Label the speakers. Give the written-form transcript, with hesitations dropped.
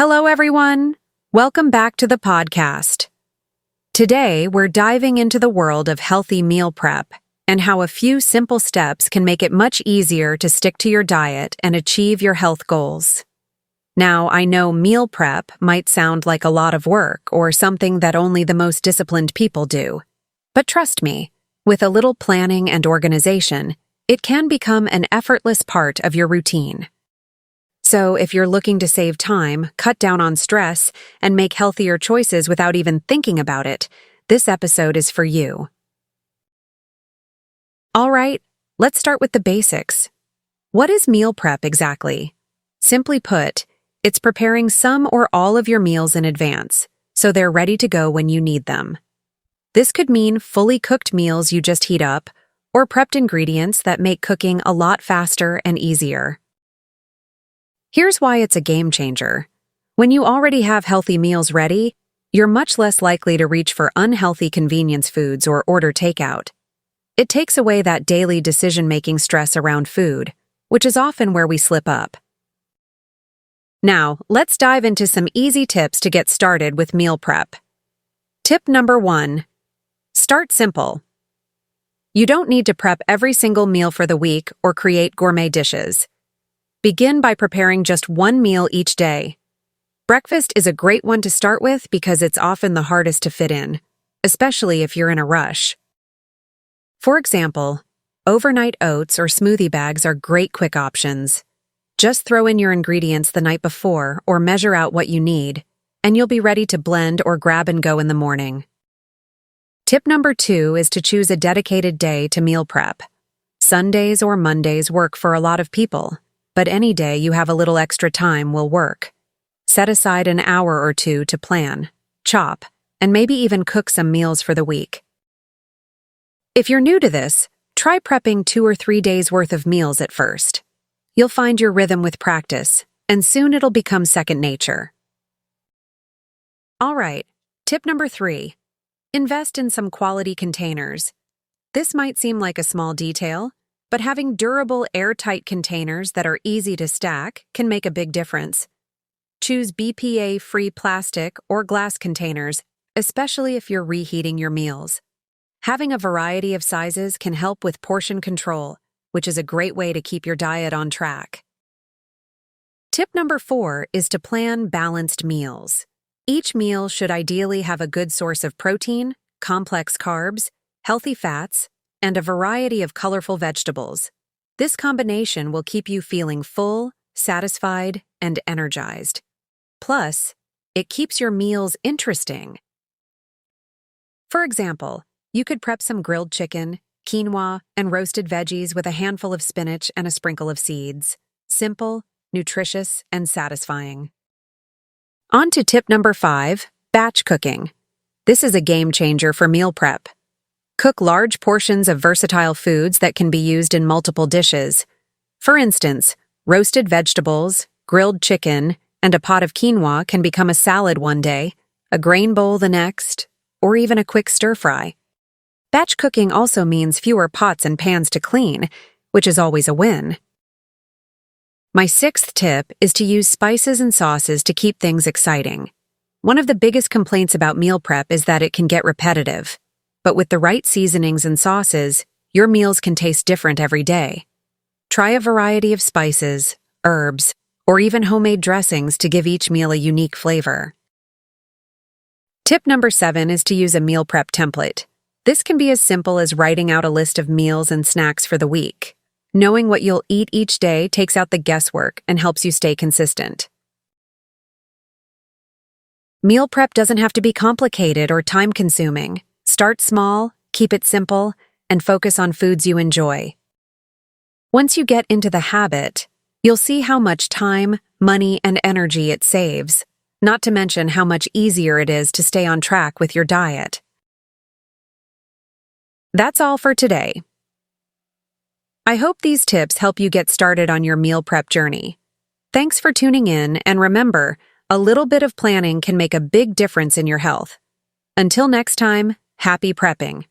Speaker 1: Hello, everyone. Welcome back to the podcast. Today, we're diving into the world of healthy meal prep and how a few simple steps can make it much easier to stick to your diet and achieve your health goals. Now, I know meal prep might sound like a lot of work or something that only the most disciplined people do. But trust me, with a little planning and organization, it can become an effortless part of your routine. So if you're looking to save time, cut down on stress, and make healthier choices without even thinking about it, this episode is for you. All right, let's start with the basics. What is meal prep exactly? Simply put, it's preparing some or all of your meals in advance, so they're ready to go when you need them. This could mean fully cooked meals you just heat up, or prepped ingredients that make cooking a lot faster and easier. Here's why it's a game changer. When you already have healthy meals ready, you're much less likely to reach for unhealthy convenience foods or order takeout. It takes away that daily decision-making stress around food, which is often where we slip up. Now, let's dive into some easy tips to get started with meal prep. Tip number 1. Start simple. You don't need to prep every single meal for the week or create gourmet dishes. Begin by preparing just one meal each day. Breakfast is a great one to start with because it's often the hardest to fit in, especially if you're in a rush. For example, overnight oats or smoothie bags are great quick options. Just throw in your ingredients the night before or measure out what you need, and you'll be ready to blend or grab and go in the morning. Tip number 2 is to choose a dedicated day to meal prep. Sundays or Mondays work for a lot of people, but any day you have a little extra time will work. Set aside an hour or two to plan, chop, and maybe even cook some meals for the week. If you're new to this, try prepping 2 or 3 days' worth of meals at first. You'll find your rhythm with practice, and soon it'll become second nature. All right, tip number 3. Invest in some quality containers. This might seem like a small detail, but having durable, airtight containers that are easy to stack can make a big difference. Choose BPA-free plastic or glass containers, especially if you're reheating your meals. Having a variety of sizes can help with portion control, which is a great way to keep your diet on track. Tip number 4 is to plan balanced meals. Each meal should ideally have a good source of protein, complex carbs, healthy fats, and a variety of colorful vegetables. This combination will keep you feeling full, satisfied, and energized. Plus, it keeps your meals interesting. For example, you could prep some grilled chicken, quinoa, and roasted veggies with a handful of spinach and a sprinkle of seeds. Simple, nutritious, and satisfying. On to tip number 5, batch cooking. This is a game changer for meal prep. Cook large portions of versatile foods that can be used in multiple dishes. For instance, roasted vegetables, grilled chicken, and a pot of quinoa can become a salad one day, a grain bowl the next, or even a quick stir-fry. Batch cooking also means fewer pots and pans to clean, which is always a win. My 6th tip is to use spices and sauces to keep things exciting. One of the biggest complaints about meal prep is that it can get repetitive. But with the right seasonings and sauces, your meals can taste different every day. Try a variety of spices, herbs, or even homemade dressings to give each meal a unique flavor. Tip number 7 is to use a meal prep template. This can be as simple as writing out a list of meals and snacks for the week. Knowing what you'll eat each day takes out the guesswork and helps you stay consistent. Meal prep doesn't have to be complicated or time-consuming. Start small, keep it simple, and focus on foods you enjoy. Once you get into the habit, you'll see how much time, money, and energy it saves, not to mention how much easier it is to stay on track with your diet. That's all for today. I hope these tips help you get started on your meal prep journey. Thanks for tuning in, and remember, a little bit of planning can make a big difference in your health. Until next time, happy prepping.